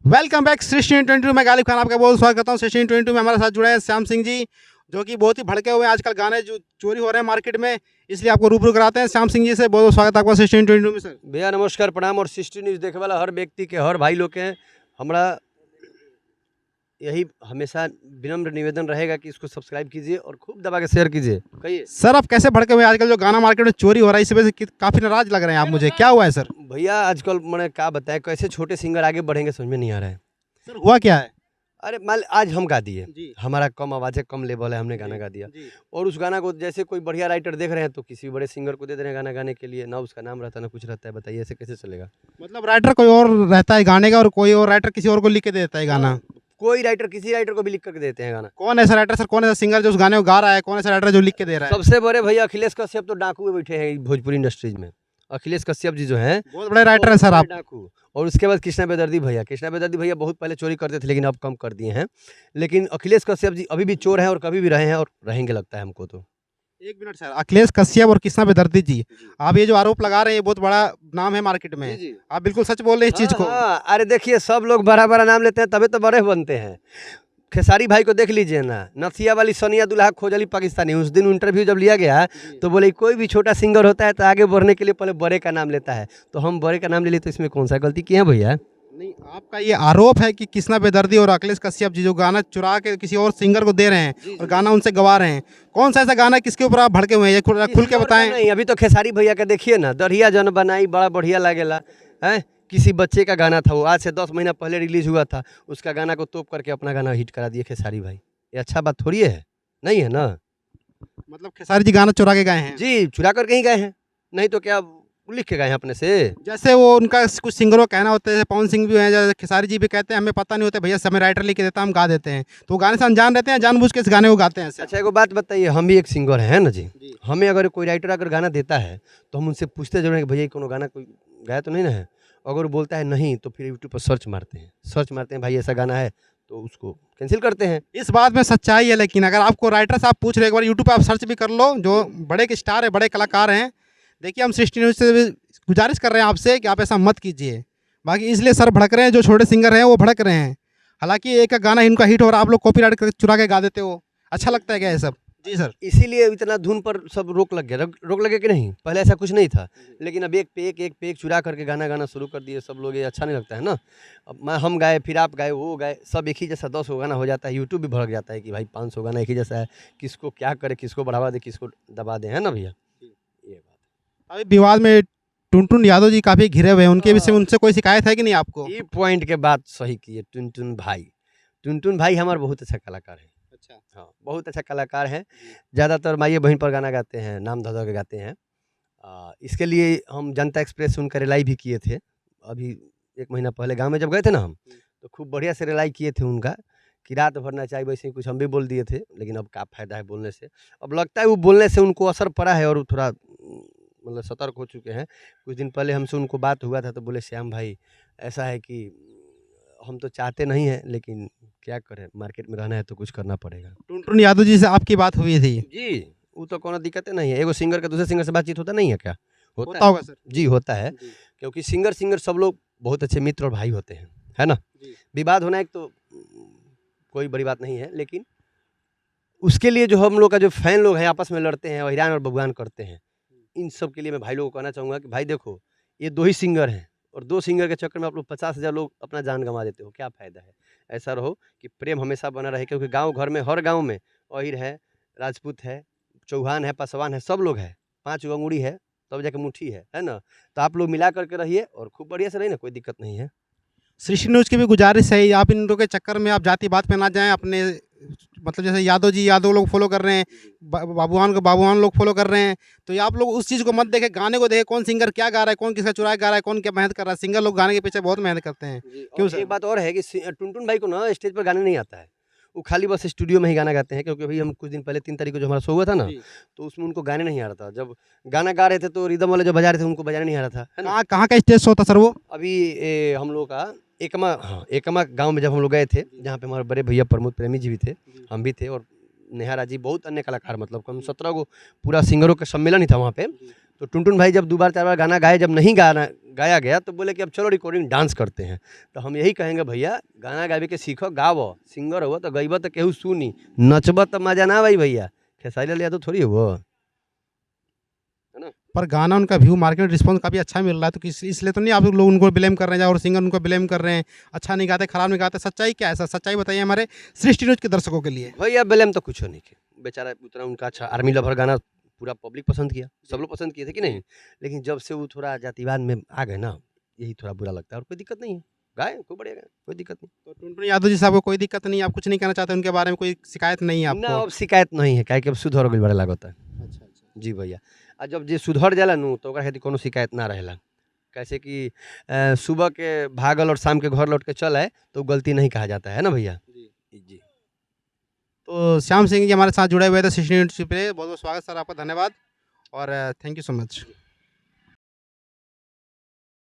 Welcome back सृष्टि 22 में गालिब खान आपका बहुत स्वागत करता हूँ। सृष्टि 22 में हमारे साथ जुड़े हैं श्याम सिंह जी, जो कि बहुत ही भड़के हुए हैं। आजकल गाने जो चोरी हो रहे हैं मार्केट में, इसलिए आपको रूबरू कराते हैं। श्याम सिंह जी से बहुत बहुत स्वागत है आपका सृष्टि 22 में। सर भैया नमस्कार, प्रणाम। और सिस्टी न्यूज़ देखने वाला हर व्यक्ति के, हर भाई लोग के हमारा यही हमेशा विनम्र निवेदन रहेगा कि इसको सब्सक्राइब कीजिए और खूब दबा के शेयर कीजिए। कहिए सर, आप कैसे भड़के हुए हैं? आजकल जो गाना मार्केट में चोरी हो रहा है, इस वजह से काफ़ी नाराज लग रहे हैं आप मुझे, क्या हुआ है सर? भैया, आजकल मैंने क्या बताया, कैसे छोटे सिंगर आगे बढ़ेंगे समझ में नहीं आ रहा है। सर हुआ क्या है? अरे मान आज हम गा दिए, जी हमारा कम आवाज़ है, कम लेवल है, हमने गाना गा दिया। जी। और उस गाना को जैसे कोई बढ़िया राइटर देख रहे हैं तो किसी बड़े सिंगर को दे दे रहे हैं गाना गाने के लिए, ना उसका नाम रहता है ना कुछ रहता है। बताइए ऐसे कैसे चलेगा? मतलब राइटर कोई और रहता है गाने का, और कोई और राइटर किसी और को लिख के दे देता है गाना। कोई राइटर किसी राइटर को भी लिख करके देते हैं गाना। कौन ऐसा राइटर सर, कौन ऐसा सिंगर जो उस गाने को गा रहा है? कौन ऐसा राइटर जो लिख के दे रहा है? सबसे बड़े भैया अखिलेश कश्यप तो डाकू में बैठे हैं भोजपुरी इंडस्ट्रीज में। अखिलेश कश्यप जी जो हैं बहुत बड़े राइटर है सर आप। डाकू। और उसके बाद कृष्णा बेदर्दी भैया। कृष्णा बेदर्दी भैया बहुत पहले चोरी करते थे लेकिन अब कम कर दिए हैं। लेकिन अखिलेश कश्यप जी अभी भी चोर हैं और कभी भी रहे हैं और रहेंगे लगता है हमको तो। एक मिनट सर, अखिलेश कश्यप और कृष्णा बेदर्दी जी, आप ये जो आरोप लगा रहे हैं, ये बहुत बड़ा नाम है मार्केट में। जी। आप बिल्कुल सच बोल रहे हैं इस चीज को। हाँ, अरे देखिए, सब लोग बड़ा बड़ा नाम लेते हैं तभी तो बड़े बनते हैं। खेसारी भाई को देख लीजिए ना, नथिया वाली सोनिया दुल्हा खोजली पाकिस्तानी, उस दिन इंटरव्यू जब लिया गया तो बोले कोई भी छोटा सिंगर होता है तो आगे बढ़ने के लिए पहले बड़े का नाम लेता है। तो हम बड़े का नाम ले लिए तो इसमें कौन सा गलती की है भैया? नहीं, आपका ये आरोप है कि कृष्णा बेदर्दी और अखिलेश कश्यप जी जो गाना चुरा के किसी और सिंगर को दे रहे हैं और गाना उनसे गवा रहे हैं, कौन सा ऐसा गाना है किसके ऊपर आप भड़के हुए हैं? ये खुल के बताएं। नहीं, अभी तो खेसारी भैया का देखिए ना, दरिया जन बनाई बड़ा बढ़िया लागेला है। किसी बच्चे का गाना था, वो आज से 10 महीना पहले रिलीज हुआ था। उसका गाना को तोप करके अपना गाना हिट करा दिए खेसारी भाई। ये अच्छा बात थोड़ी है, नहीं है ना? मतलब खेसारी जी गाना चुरा के गए हैं? जी, चुरा कर कहीं गए हैं, नहीं तो क्या लिख के गए हैं अपने से? जैसे वो उनका कुछ सिंगरों का कहना होता है, जैसे पवन सिंह भी हैं, जैसे खेसारी जी भी कहते हैं हमें पता नहीं होता भैया, समय राइटर लिख के देता हम गा देते हैं। तो वो गाने से अनजान रहते हैं, जानबूझ के इस गाने को गाते हैं ऐसे? अच्छा, एगो बात बताइए, हम भी एक सिंगर हैं ना जी। जी। हमें अगर कोई राइटर अगर गाना देता है तो हम उनसे पूछते जरूर हैं कि भैया ये कोनो गाना कोई गाया तो नहीं ना है? अगर वो बोलता है नहीं तो फिर यूट्यूब पर सर्च मारते हैं भाई ऐसा गाना है, तो उसको कैंसिल करते हैं। इस बात में सच्चाई है, लेकिन अगर आपको राइटर साहब पूछ रहे, एक बार यूट्यूब पे आप सर्च भी कर लो, जो बड़े के स्टार है, बड़े कलाकार हैं। देखिए, हम सृष्टि न्यूज़ से भी गुजारिश कर रहे हैं आपसे कि आप ऐसा मत कीजिए। बाकी इसलिए सर भड़क रहे हैं, जो छोटे सिंगर हैं वो भड़क रहे हैं। हालांकि एक गाना इनका हिट हो रहा है, आप लोग कॉपीराइट करके चुरा के गा देते हो। अच्छा लगता है क्या ये सब? जी सर। इसीलिए इतना धुन पर सब रोक लग गया। रोक लगे कि नहीं? पहले ऐसा कुछ नहीं था, लेकिन अब एक पे एक चुरा करके गाना गाना शुरू कर दिए सब लोग। ये अच्छा नहीं लगता है ना। अब हम गाए, फिर आप गाए, वो गाए, सब एक ही जैसा 10 गाना हो जाता है। यूट्यूब भी भड़क जाता है कि भाई 500 गाना एक ही जैसा है, किसको क्या करे, किसको बढ़ावा दे, किसको दबा दे, है ना भैया? ये बात। अभी विवाद में टुनटुन यादव जी काफ़ी घिरे हुए हैं, उनके विषय में उनसे कोई शिकायत है कि नहीं आपको? ये पॉइंट के बात सही किए। टुनटुन भाई हमारे बहुत अच्छा कलाकार है। अच्छा। हाँ, बहुत अच्छा कलाकार हैं। ज़्यादातर माइये बहन पर गाना गाते हैं, नाम धो-धो के गाते हैं। इसके लिए हम जनता एक्सप्रेस सुनकर रिलाई भी किए थे। अभी 1 महीना पहले गाँव में जब गए थे ना हम, तो खूब बढ़िया से रिलाई किए थे उनका कि रात भर नचाई, वैसे ही कुछ हम भी बोल दिए थे। लेकिन अब क्या फ़ायदा है बोलने से? अब लगता है वो बोलने से उनको असर पड़ा है और वो थोड़ा मतलब सतर्क हो चुके हैं। कुछ दिन पहले हमसे उनको बात हुआ था तो बोले, श्याम भाई ऐसा है कि हम तो चाहते नहीं हैं लेकिन क्या करें, मार्केट में रहना है तो कुछ करना पड़ेगा। टुनटुन यादव जी से आपकी बात हुई थी? जी, वो तो कोनो दिक्कत नहीं है। एगो सिंगर का दूसरे सिंगर से बातचीत होता नहीं है क्या? होता होगा सर। जी, होता है। जी। क्योंकि सिंगर सब लोग बहुत अच्छे मित्र और भाई होते हैं, है ना? जी। विवाद होना एक तो कोई बड़ी बात नहीं है, लेकिन उसके लिए जो हम लोग का जो फैन लोग हैं आपस में लड़ते हैं और हैरान और बबुआन करते हैं, इन सब के लिए मैं भाई लोगों को कहना चाहूँगा कि भाई देखो, ये 2 ही सिंगर हैं और 2 सिंगर के चक्कर में आप लोग 50,000 लोग अपना जान गँवा देते हो, क्या फ़ायदा है? ऐसा रहो कि प्रेम हमेशा बना रहे, क्योंकि गाँव घर में, हर गाँव में अहीर है, राजपूत है, चौहान है, पासवान है, सब लोग हैं। 5 गो अंगुरी है, तब जाके मुट्ठी है ना? तो आप लोग मिला करके रहिए और खूब बढ़िया से रहिए ना, कोई दिक्कत नहीं है। सृष्टि न्यूज़ की भी गुजारिश है, आप इन लोगों के चक्कर में आप जाति बात पे ना जाएं। अपने मतलब जैसे यादव जी यादव लोग फॉलो कर रहे हैं, बाबूआन को बाबूआन लोग फॉलो कर रहे हैं, तो ये आप लोग उस चीज़ को मत देखें, गाने को देखें कौन सिंगर क्या गा रहा है, कौन किसका चुरा के गा रहा है, कौन क्या मेहनत कर रहा है। सिंगर लोग गाने के पीछे बहुत मेहनत करते हैं। जी, क्यों और सर? एक बात और है कि टुनटुन भाई को ना स्टेज पर गाने नहीं आता है। वो खाली बस स्टूडियो में ही गाना गाते हैं, क्योंकि अभी हम कुछ दिन पहले 3 तारीख को जो हमारा शो हुआ था ना, जी। तो उसमें उनको गाने नहीं आ रहा था। जब गाना गा रहे थे तो रिदम वाले जो बजा रहे थे उनको बजाना नहीं आ रहा था, है ना? कहाँ कहाँ का स्टेज शो था सर वो? अभी हम लोग का एकमा गाँव में जब हम लोग गए थे, जहाँ पे हमारे बड़े भैया प्रमोद प्रेमी जी भी थे, हम भी थे और नेहारा जी, बहुत अन्य कलाकार, मतलब कम 17 गो पूरा सिंगरों का सम्मेलन ही था वहाँ पे। तो टुनटुन भाई जब 2 बार 4 बार गाना गाए, जब नहीं गाया गया तो बोले कि अब चलो रिकॉर्डिंग डांस करते हैं। तो हम यही कहेंगे भैया, गाना गावे के सीखो, गावो, सिंगर हो तो गईबो तो केहू सुनी, नचबो तो मजा ना भाई भैया, खेसारी लाल यादव थोड़ी हो। पर गाना उनका व्यू मार्केट रिस्पांस काफ़ी अच्छा मिल रहा है, तो इसलिए तो नहीं आप लोग उनको ब्लेम कर रहे हैं और सिंगर उनको ब्लेम कर रहे हैं, अच्छा नहीं गाते, खराब नहीं गाते। सच्चाई क्या है सर? सच्चाई बताइए हमारे सृष्टि न्यूज़ के दर्शकों के लिए। भैया ब्लेम तो कुछ नहीं किया, बेचारा उतना उनका अच्छा आर्मी लवर गाना पूरा पब्लिक पसंद किया, सब लोग पसंद किए थे कि नहीं, लेकिन जब से वो थोड़ा जातिवाद में आ गए ना, यही थोड़ा बुरा लगता है। और कोई दिक्कत नहीं है, गाए खूब बढ़िया गाए, कोई दिक्कत नहीं। तो टुनटुन यादव जी साहब को कोई दिक्कत नहीं, आप कुछ नहीं कहना चाहते उनके बारे में? कोई शिकायत नहीं है ना आपको? अब शिकायत नहीं है, काहे कि अब सुधर गइल बड़े लागत है। अच्छा अच्छा। जी भैया, आ जब जे सुधर जाला नु तो ओकरा खातिर कोनो शिकायत ना रहेला। कैसे कि सुबह के भागल और शाम के घर लौट के चल आए तो गलती नहीं कहा जाता है ना भैया। जी। जी। तो श्याम सिंह जी हमारे साथ जुड़े हुए थे सृष्टि न्यूज़ पे, बहुत बहुत स्वागत सर आपका, धन्यवाद और थैंक यू सो मच।